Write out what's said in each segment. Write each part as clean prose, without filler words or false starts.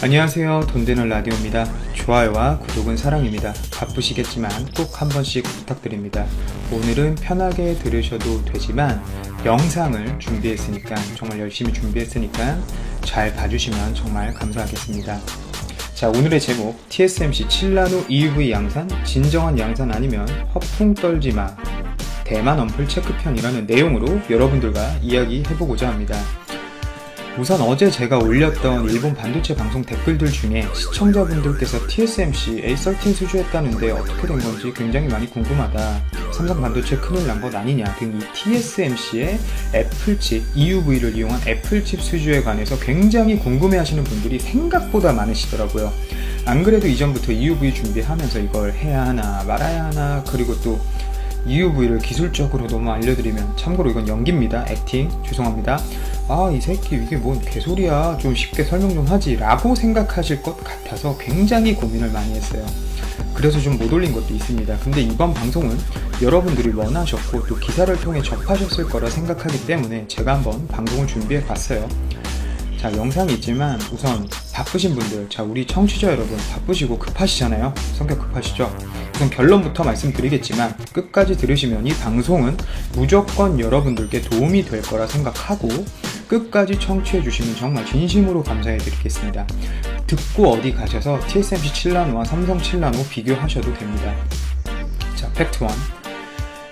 안녕하세요. 돈 되는 라디오입니다. 좋아요와 구독은 사랑입니다. 바쁘시겠지만 꼭 한 번씩 부탁드립니다. 오늘은 편하게 들으셔도 되지만 영상을 준비했으니까, 정말 열심히 준비했으니까 잘 봐주시면 정말 감사하겠습니다. 자, 오늘의 제목, TSMC 칠나노 EUV 양산? 진정한 양산 아니면 허풍 떨지마, 대만 언플 체크편이라는 내용으로 여러분들과 이야기해보고자 합니다. 우선 어제 제가 올렸던 일본 반도체 방송 댓글들 중에 시청자분들께서 TSMC A13 수주했다는데 어떻게 된 건지 굉장히 많이 궁금하다, 삼성 반도체 큰일 난 것 아니냐 등 이 TSMC의 애플칩, EUV를 이용한 애플칩 수주에 관해서 굉장히 궁금해 하시는 분들이 생각보다 많으시더라고요. 안 그래도 이전부터 EUV 준비하면서 이걸 해야 하나 말아야 하나, 그리고 또 EUV를 기술적으로 너무 알려드리면, 참고로 이건 연기입니다. 액팅 죄송합니다. 아, 이 새끼 이게 뭔 개소리야, 좀 쉽게 설명 좀 하지 라고 생각하실 것 같아서 굉장히 고민을 많이 했어요. 그래서 좀 못 올린 것도 있습니다. 근데 이번 방송은 여러분들이 원하셨고 또 기사를 통해 접하셨을 거라 생각하기 때문에 제가 한번 방송을 준비해 봤어요. 자, 영상이 있지만 우선 바쁘신 분들, 자, 우리 청취자 여러분 바쁘시고 급하시잖아요. 성격 급하시죠? 우선 결론부터 말씀드리겠지만 끝까지 들으시면 이 방송은 무조건 여러분들께 도움이 될 거라 생각하고 끝까지 청취해 주시면 정말 진심으로 감사해 드리겠습니다. 듣고 어디 가셔서 TSMC 칠나노와 삼성 칠나노 비교하셔도 됩니다. 자, 팩트 1.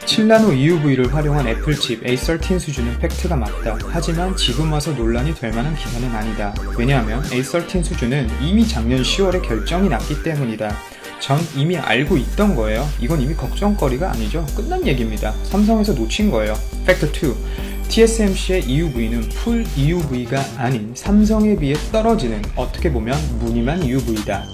칠나노 EUV를 활용한 애플칩 A13 수준은 팩트가 맞다. 하지만 지금 와서 논란이 될 만한 기사는 아니다. 왜냐하면 A13 수준은 이미 작년 10월에 결정이 났기 때문이다. 전 이미 알고 있던 거예요. 이건 이미 걱정거리가 아니죠. 끝난 얘기입니다. 삼성에서 놓친 거예요. 팩트 2. TSMC의 EUV는 풀 EUV가 아닌 삼성에 비해 떨어지는, 어떻게 보면 무늬만 EUV다.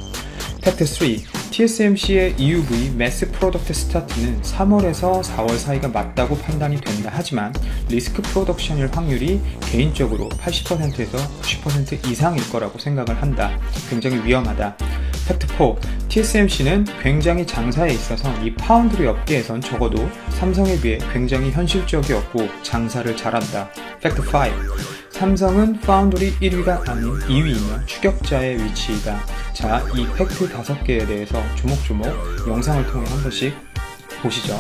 팩트 3. TSMC의 EUV 매스 프로덕트 스타트는 3월에서 4월 사이가 맞다고 판단이 된다. 하지만 리스크 프로덕션일 확률이 개인적으로 80%에서 90% 이상일 거라고 생각을 한다. 굉장히 위험하다. 팩트 4. TSMC는 굉장히 장사에 있어서 이 파운드리 업계에선 적어도 삼성에 비해 굉장히 현실적이었고 장사를 잘한다. 팩트 5. 삼성은 파운드리 1위가 아닌 2위이며 추격자의 위치이다. 자, 이 팩트 5개에 대해서 조목조목 영상을 통해 한 번씩 보시죠.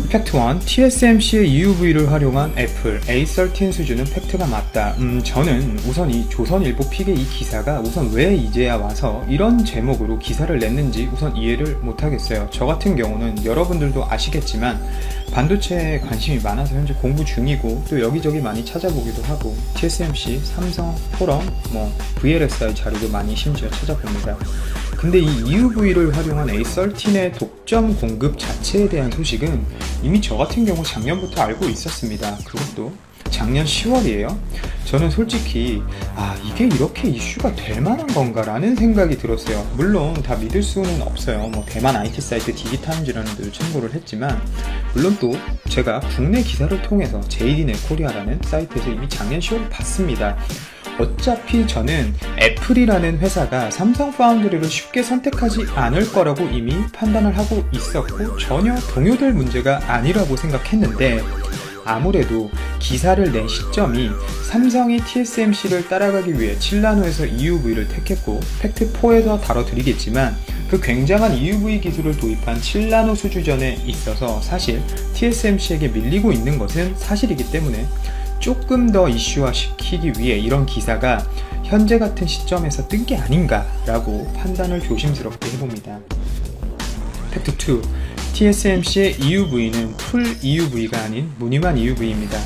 팩트 1. TSMC의 EUV를 활용한 애플 A13 수준은 팩트가 맞다. 저는 우선 이 조선일보 픽의 이 기사가 우선 왜 이제야 와서 이런 제목으로 기사를 냈는지 우선 이해를 못하겠어요. 저 같은 경우는 여러분들도 아시겠지만 반도체에 관심이 많아서 현재 공부 중이고 또 여기저기 많이 찾아보기도 하고 TSMC, 삼성, 포럼, VLSI 자료도 많이 심지어 찾아봅니다. 근데 이 EUV를 활용한 A13의 독점 공급 자체에 대한 소식은 이미 저 같은 경우 작년부터 알고 있었습니다. 그것도 작년 10월이에요. 저는 솔직히 이게 이렇게 이슈가 될 만한 건가 라는 생각이 들었어요. 물론 다 믿을 수는 없어요. 대만 IT 사이트 디지타임즈라는 데도 참고를 했지만, 물론 또 제가 국내 기사를 통해서 JD넷 코리아라는 사이트에서 이미 작년 10월에 봤습니다. 어차피 저는 애플이라는 회사가 삼성 파운드리를 쉽게 선택하지 않을 거라고 이미 판단을 하고 있었고 전혀 동요될 문제가 아니라고 생각했는데, 아무래도 기사를 낸 시점이 삼성이 TSMC를 따라가기 위해 칠나노에서 EUV를 택했고 팩트4에서 다뤄드리겠지만 그 굉장한 EUV 기술을 도입한 칠나노 수주전에 있어서 사실 TSMC에게 밀리고 있는 것은 사실이기 때문에 조금 더 이슈화시키기 위해 이런 기사가 현재 같은 시점에서 뜬 게 아닌가라고 판단을 조심스럽게 해봅니다. 팩트 2. TSMC의 EUV는 풀 EUV가 아닌 무늬만 EUV입니다.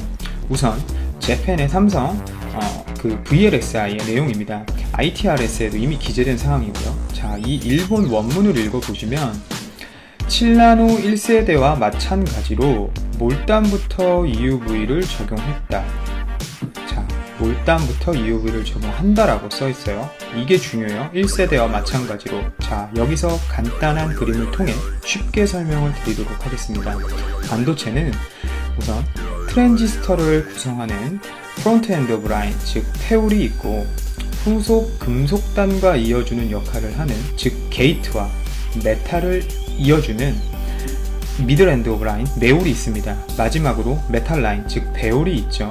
우선 재팬의 삼성 VLSI의 내용입니다. ITRS에도 이미 기재된 사항이고요. 자, 이 일본 원문을 읽어보시면 칠나노 1세대와 마찬가지로 몰단부터 EUV를 적용했다. 자, 몰단부터 EUV를 적용한다라고 써있어요. 이게 중요해요. 1세대와 마찬가지로. 자, 여기서 간단한 그림을 통해 쉽게 설명을 드리도록 하겠습니다. 반도체는 우선 트랜지스터를 구성하는 프론트 엔드 오브 라인, 즉 패울이 있고 후속 금속단과 이어주는 역할을 하는, 즉 게이트와 메탈을 이어주는 미들 엔드 오브 라인, 매울이 있습니다. 마지막으로 메탈 라인, 즉 배울이 있죠.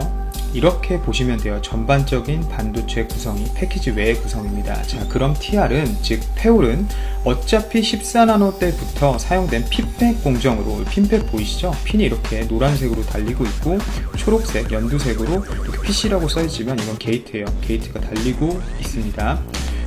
이렇게 보시면 돼요. 전반적인 반도체 구성이 패키지 외의 구성입니다. 자, 그럼 TR은, 즉 페올은 어차피 14나노 때부터 사용된 핀팩 공정으로, 핀팩 보이시죠? 핀이 이렇게 노란색으로 달리고 있고 초록색, 연두색으로 이렇게 PC라고 써있지만 이건 게이트예요. 게이트가 달리고 있습니다.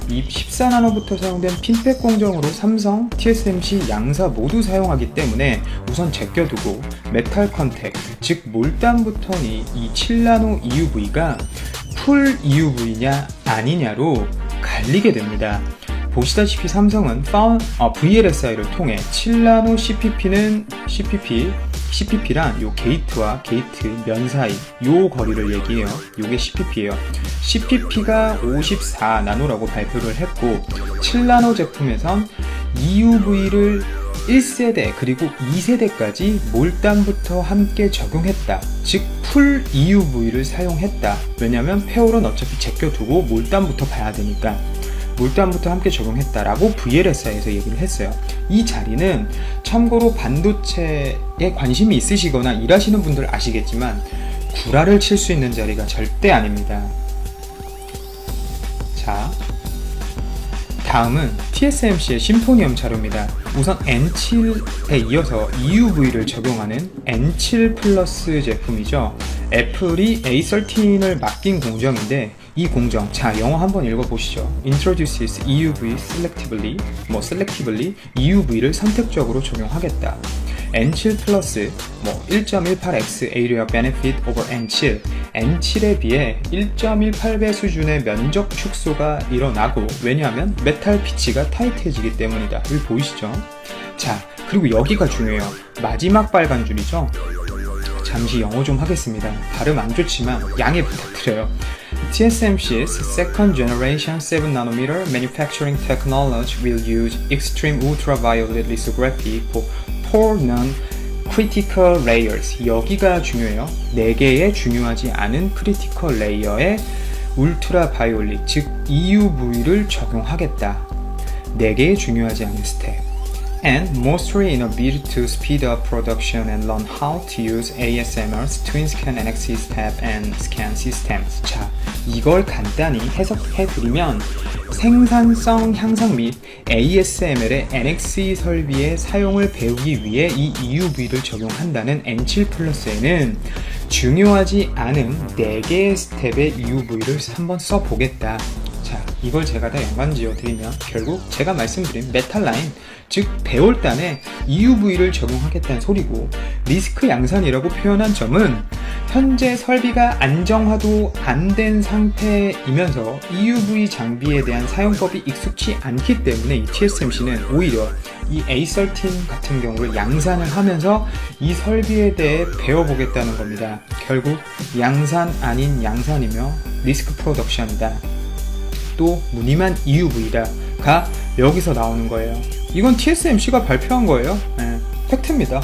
이 14나노부터 사용된 핀팩 공정으로 삼성, TSMC 양사 모두 사용하기 때문에 우선 제껴두고 메탈 컨택, 즉 몰단부터니 이 7나노 EUV가 풀 EUV냐 아니냐로 갈리게 됩니다. 보시다시피 삼성은 VLSI를 통해 7나노 CPP란 요 게이트와 게이트 면 사이 요 거리를 얘기해요. 요게 CPP예요. CPP가 54나노라고 발표를 했고 7나노 제품에선 EUV를 1세대 그리고 2세대까지 몰단부터 함께 적용했다. 즉 풀 EUV를 사용했다. 왜냐면 페올은 어차피 제껴두고 몰단부터 봐야 되니까 몰단부터 함께 적용했다라고 VLSI에서 얘기를 했어요. 이 자리는 참고로 반도체에 관심이 있으시거나 일하시는 분들 아시겠지만 구라를 칠 수 있는 자리가 절대 아닙니다. 자, 다음은 TSMC의 심포니엄 자료입니다. 우선 N7에 이어서 EUV를 적용하는 N7 플러스 제품이죠. 애플이 A13을 맡긴 공정인데 이 공정, 자 영어 한번 읽어보시죠. Introduces EUV selectively EUV를 선택적으로 적용하겠다. N7 플러스 1.18x Area Benefit over N7 N7에 비해 1.18배 수준의 면적 축소가 일어나고, 왜냐하면 메탈 피치가 타이트해지기 때문이다. 여기 보이시죠? 자, 그리고 여기가 중요해요. 마지막 빨간 줄이죠? 잠시 영어 좀 하겠습니다. 발음 안 좋지만 양해 부탁드려요. TSMC's second generation 7nm manufacturing technology will use extreme ultraviolet lithography for 4 non-critical layers. 여기가 중요해요. 4개의 중요하지 않은 크리티컬 레이어에 울트라 바이올릿, 즉 EUV를 적용하겠다. 4개의 중요하지 않은 스텝. And mostly in a bid to speed up production and learn how to use ASMR's Twin Scan NXE step and scan systems. 자, 이걸 간단히 해석해드리면 생산성 향상 및 ASML의 NXE 설비의 사용을 배우기 위해 이 EUV를 적용한다는 N7 플러스에는 중요하지 않은 4개의 스텝의 EUV를 한번 써보겠다. 자, 이걸 제가 다 연관지어 드리면 결국 제가 말씀드린 메탈 라인, 즉 배올단에 EUV를 적용하겠다는 소리고, 리스크 양산이라고 표현한 점은 현재 설비가 안정화도 안 된 상태이면서 EUV 장비에 대한 사용법이 익숙치 않기 때문에 이 TSMC는 오히려 이 A13 같은 경우를 양산을 하면서 이 설비에 대해 배워보겠다는 겁니다. 결국 양산 아닌 양산이며 리스크 프로덕션이다. 또 무늬만 EUV다가 여기서 나오는 거예요. 이건 TSMC가 발표한 거예요. 네, 팩트입니다.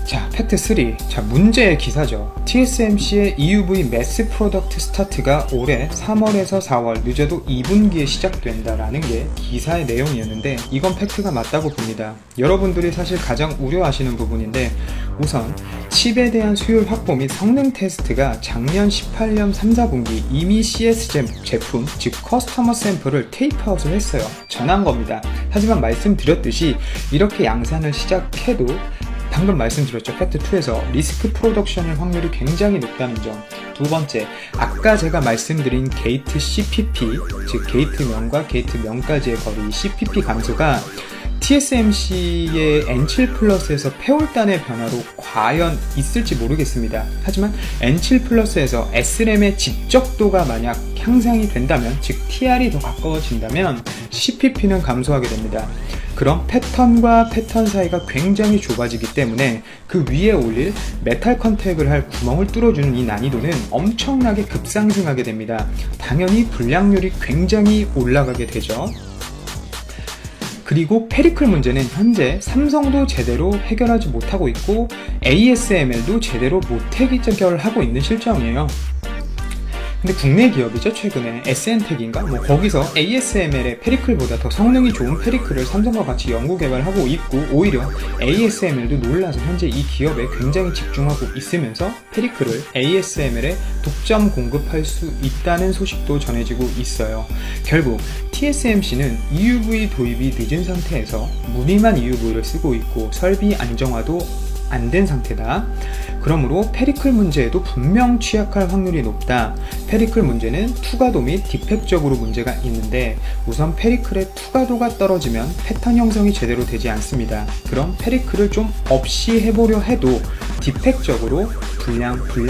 자, 팩트 3. 자, 문제의 기사죠. TSMC의 EUV 매스 프로덕트 스타트가 올해 3월에서 4월 늦어도 2분기에 시작된다라는 게 기사의 내용이었는데 이건 팩트가 맞다고 봅니다. 여러분들이 사실 가장 우려하시는 부분인데, 우선 칩에 대한 수율 확보 및 성능 테스트가 작년 18년 3, 4분기 이미 CS 제품, 즉 커스터머 샘플을 테이프아웃을 했어요. 전한 겁니다. 하지만 말씀드렸듯이 이렇게 양산을 시작해도 방금 말씀드렸죠. 팩트2에서 리스크 프로덕션의 확률이 굉장히 높다는 점. 두 번째, 아까 제가 말씀드린 게이트 CPP, 즉 게이트 면과 게이트 면까지의 거리 CPP 감소가 TSMC의 N7 플러스에서 페올단의 변화로 과연 있을지 모르겠습니다. 하지만 N7 플러스에서 SRAM의 집적도가 만약 향상이 된다면, 즉 TR이 더 가까워진다면 CPP는 감소하게 됩니다. 그럼 패턴과 패턴 사이가 굉장히 좁아지기 때문에 그 위에 올릴 메탈 컨택을 할 구멍을 뚫어주는 이 난이도는 엄청나게 급상승하게 됩니다. 당연히 불량률이 굉장히 올라가게 되죠. 그리고 페리클 문제는 현재 삼성도 제대로 해결하지 못하고 있고 ASML도 제대로 못 해결하고 있는 실정이에요. 근데 국내 기업이죠. 최근에 SN텍인가? 거기서 ASML의 페리클보다 더 성능이 좋은 페리클을 삼성과 같이 연구 개발하고 있고, 오히려 ASML도 놀라서 현재 이 기업에 굉장히 집중하고 있으면서 페리클을 ASML에 독점 공급할 수 있다는 소식도 전해지고 있어요. 결국 TSMC는 EUV 도입이 늦은 상태에서 무늬만 EUV를 쓰고 있고 설비 안정화도 안 된 상태다. 그러므로 페리클 문제에도 분명 취약할 확률이 높다. 페리클 문제는 투과도 및 디펙적으로 문제가 있는데, 우선 페리클의 투과도가 떨어지면 패턴 형성이 제대로 되지 않습니다. 그럼 페리클을 좀 없이 해보려 해도 디펙적으로 불량품,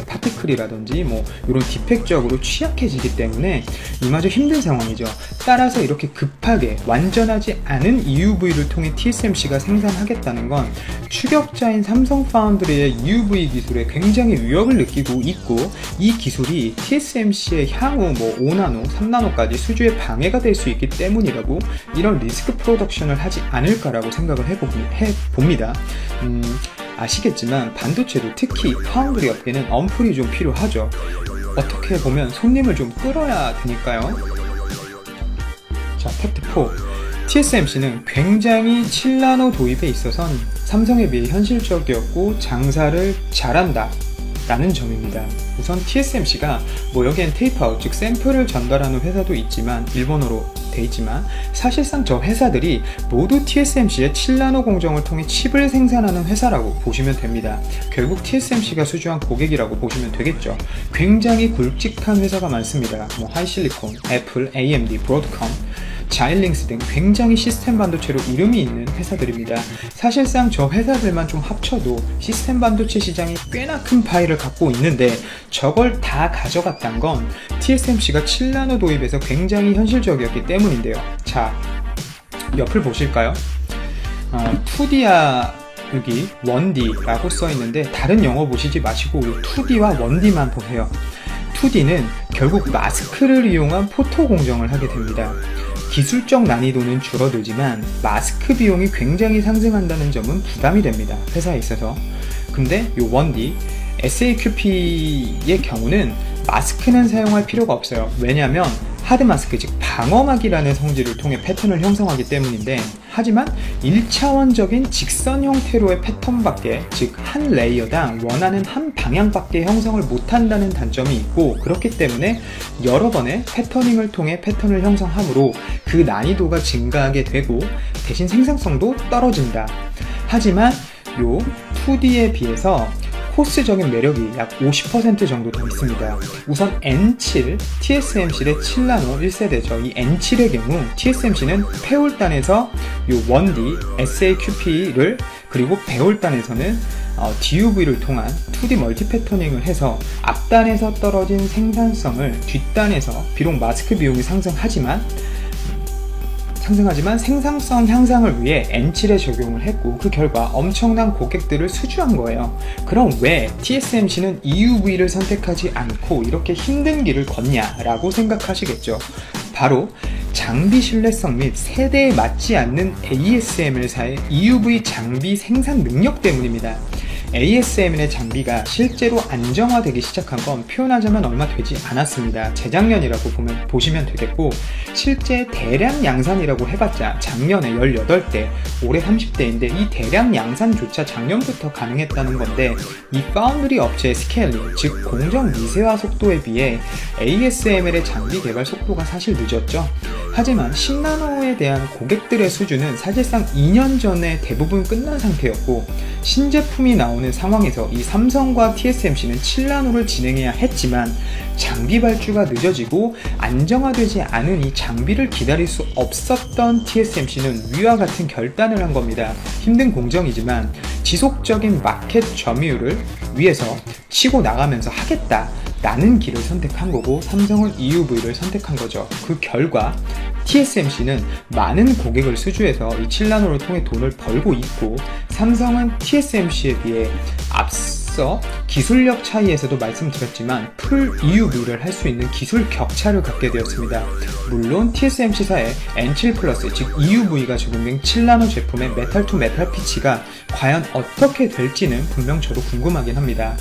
파티클이라든지 이런 디펙적으로 취약해지기 때문에 이마저 힘든 상황이죠. 따라서 이렇게 급하게 완전하지 않은 EUV를 통해 TSMC가 생산하겠다는 건 추격자인 삼성 파운드리의 EUV 기술에 굉장히 위협을 느끼고 있고, 이 기술이 TSMC의 향후 5나노, 3나노까지 수주에 방해가 될 수 있기 때문이라고 이런 리스크 프로덕션을 하지 않을까라고 생각을 해봅니다. 아시겠지만 반도체도 특히 파운드리 업계는 엄풀이 좀 필요하죠. 어떻게 보면 손님을 좀 끌어야 되니까요. 자, 팩트 4. TSMC는 굉장히 7나노 도입에 있어선 삼성에 비해 현실적이었고 장사를 잘한다 라는 점입니다. 우선 TSMC가 여기엔 테이프아웃, 즉 샘플을 전달하는 회사도 있지만, 일본어로 돼 있지만, 사실상 저 회사들이 모두 TSMC의 7나노 공정을 통해 칩을 생산하는 회사라고 보시면 됩니다. 결국 TSMC가 수주한 고객이라고 보시면 되겠죠. 굉장히 굵직한 회사가 많습니다. 하이실리콘, 애플, AMD, 브로드컴, 자일링스 등 굉장히 시스템 반도체로 이름이 있는 회사들입니다. 사실상 저 회사들만 좀 합쳐도 시스템 반도체 시장이 꽤나 큰 파이를 갖고 있는데, 저걸 다 가져갔단 건 TSMC가 7나노 도입에서 굉장히 현실적이었기 때문인데요. 자, 옆을 보실까요? 2D야 여기 1D라고 써있는데, 다른 영어 보시지 마시고 2D와 1D만 보세요. 2D는 결국 마스크를 이용한 포토 공정을 하게 됩니다. 기술적 난이도는 줄어들지만 마스크 비용이 굉장히 상승한다는 점은 부담이 됩니다. 회사에 있어서. 근데 요 1D, SAQP의 경우는 마스크는 사용할 필요가 없어요. 왜냐하면 하드 마스크, 즉 방어막이라는 성질을 통해 패턴을 형성하기 때문인데, 하지만 1차원적인 직선 형태로의 패턴밖에, 즉 한 레이어당 원하는 한 방향밖에 형성을 못한다는 단점이 있고, 그렇기 때문에 여러 번의 패터닝을 통해 패턴을 형성하므로 그 난이도가 증가하게 되고 대신 생산성도 떨어진다. 하지만 요 2D에 비해서 코스적인 매력이 약 50% 정도 더 있습니다. 우선 N7, TSMC의 7나노 1세대죠. 이 N7의 경우 TSMC는 패홀단에서 요 1D, SAQP를, 그리고 배홀단에서는 DUV를 통한 2D 멀티 패터닝을 해서 앞단에서 떨어진 생산성을 뒷단에서, 비록 마스크 비용이 상승하지만 생산성 향상을 위해 N7에 적용을 했고, 그 결과 엄청난 고객들을 수주한 거예요. 그럼 왜 TSMC는 EUV를 선택하지 않고 이렇게 힘든 길을 걷냐라고 생각하시겠죠. 바로 장비 신뢰성 및 세대에 맞지 않는 ASML사의 EUV 장비 생산 능력 때문입니다. ASML의 장비가 실제로 안정화되기 시작한 건 표현하자면 얼마 되지 않았습니다. 재작년이라고 보시면 되겠고, 실제 대량 양산이라고 해봤자 작년에 18대, 올해 30대인데 이 대량 양산조차 작년부터 가능했다는 건데, 이 파운드리 업체의 스케일링, 즉 공정 미세화 속도에 비해 ASML의 장비 개발 속도가 사실 늦었죠. 하지만 10나노에 대한 고객들의 수주는 사실상 2년 전에 대부분 끝난 상태였고, 신제품이 나오는 상황에서 이 삼성과 TSMC는 7나노를 진행해야 했지만 장비 발주가 늦어지고 안정화되지 않은 이 장비를 기다릴 수 없었던 TSMC는 위와 같은 결단을 한 겁니다. 힘든 공정이지만 지속적인 마켓 점유율을 위해서 치고 나가면서 하겠다 라는 길을 선택한 거고, 삼성은 EUV를 선택한 거죠. 그 결과 TSMC는 많은 고객을 수주해서 이 7나노를 통해 돈을 벌고 있고, 삼성은 TSMC에 비해 앞서 기술력 차이에서도 말씀드렸지만 풀 EUV를 할 수 있는 기술 격차를 갖게 되었습니다. 물론 TSMC사의 N7 플러스, 즉 EUV가 적용된 7나노 제품의 메탈 투 메탈 피치가 과연 어떻게 될지는 분명 저도 궁금하긴 합니다.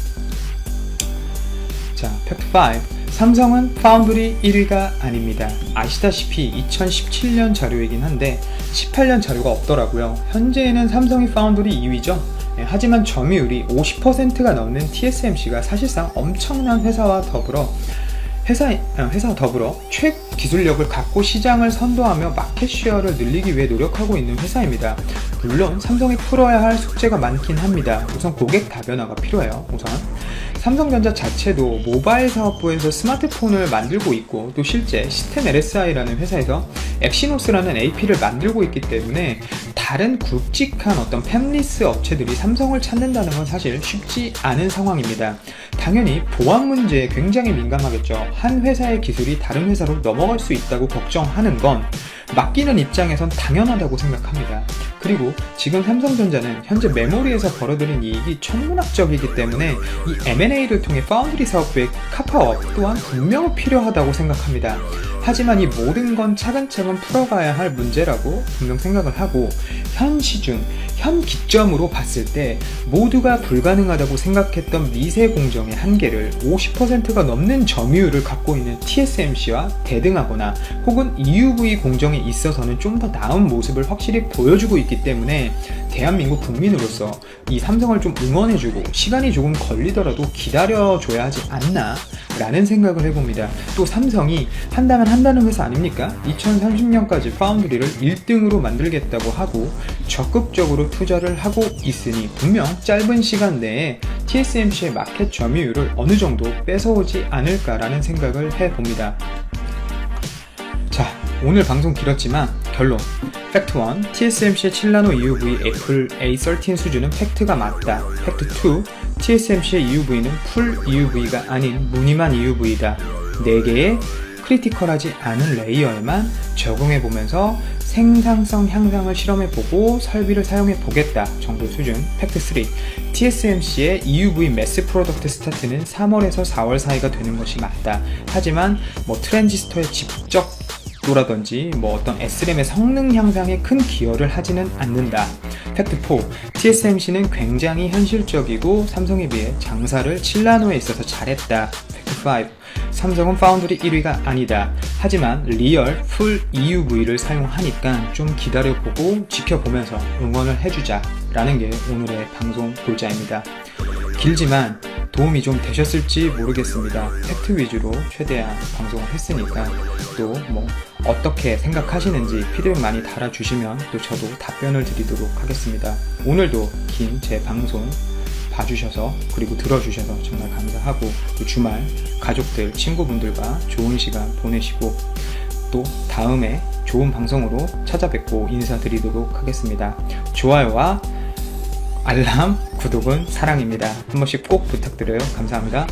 자, 팩트 5. 삼성은 파운드리 1위가 아닙니다. 아시다시피 2017년 자료이긴 한데 18년 자료가 없더라고요. 현재는 삼성이 파운드리 2위죠. 하지만 점유율이 50%가 넘는 TSMC가 사실상 엄청난 회사와 더불어 최기술력을 갖고 시장을 선도하며 마켓쉐어를 늘리기 위해 노력하고 있는 회사입니다. 물론 삼성이 풀어야 할 숙제가 많긴 합니다. 우선 고객 다변화가 필요해요. 우선 삼성전자 자체도 모바일 사업부에서 스마트폰을 만들고 있고, 또 실제 시스템 LSI라는 회사에서 엑시노스라는 AP를 만들고 있기 때문에 다른 굵직한 어떤 팹리스 업체들이 삼성을 찾는다는 건 사실 쉽지 않은 상황입니다. 당연히 보안 문제에 굉장히 민감하겠죠. 한 회사의 기술이 다른 회사로 넘어갈 수 있다고 걱정하는 건 맡기는 입장에선 당연하다고 생각합니다. 그리고 지금 삼성전자는 현재 메모리에서 벌어들인 이익이 천문학적이기 때문에 이 M&A를 통해 파운드리 사업부의 카파업 또한 분명 필요하다고 생각합니다. 하지만 이 모든 건 차근차근 풀어가야 할 문제라고 분명 생각을 하고, 현 시중, 현 기점으로 봤을 때 모두가 불가능하다고 생각했던 미세 공정의 한계를 50%가 넘는 점유율을 갖고 있는 TSMC와 대등하거나 혹은 EUV 공정에 있어서는 좀 더 나은 모습을 확실히 보여주고 있기 때문에 대한민국 국민으로서 이 삼성을 좀 응원해주고 시간이 조금 걸리더라도 기다려줘야 하지 않나 라는 생각을 해봅니다. 또 삼성이 한다면 한다는 회사 아닙니까? 2030년까지 파운드리를 1등으로 만들겠다고 하고 적극적으로 투자를 하고 있으니 분명 짧은 시간 내에 TSMC의 마켓 점유율을 어느 정도 뺏어오지 않을까라는 생각을 해봅니다. 자, 오늘 방송 길었지만 결론. 팩트 1, TSMC의 7나노 EUV 애플 A13 수준은 팩트가 맞다. 팩트 2, TSMC의 EUV는 풀 EUV가 아닌 무늬만 EUV다. 4개의 크리티컬하지 않은 레이어에만 적용해보면서 생산성 향상을 실험해보고 설비를 사용해보겠다 정도 수준. 팩트 3, TSMC의 EUV 매스 프로덕트 스타트는 3월에서 4월 사이가 되는 것이 맞다. 하지만 트랜지스터의 직접 라든지 어떤 SRAM의 성능 향상에 큰 기여를 하지는 않는다. 팩트 4, TSMC는 굉장히 현실적이고 삼성에 비해 장사를 7나노에 있어서 잘했다. 팩트 5, 삼성은 파운드리 1위가 아니다. 하지만 리얼 풀 EUV를 사용하니까 좀 기다려보고 지켜보면서 응원을 해주자 라는 게 오늘의 방송 골자입니다. 길지만 도움이 좀 되셨을지 모르겠습니다. 팩트 위주로 최대한 방송을 했으니까 또 어떻게 생각하시는지 피드백 많이 달아주시면 또 저도 답변을 드리도록 하겠습니다. 오늘도 긴 제 방송 봐주셔서 그리고 들어주셔서 정말 감사하고, 또 주말 가족들, 친구분들과 좋은 시간 보내시고 또 다음에 좋은 방송으로 찾아뵙고 인사드리도록 하겠습니다. 좋아요와 알람, 구독은 사랑입니다. 한 번씩 꼭 부탁드려요. 감사합니다.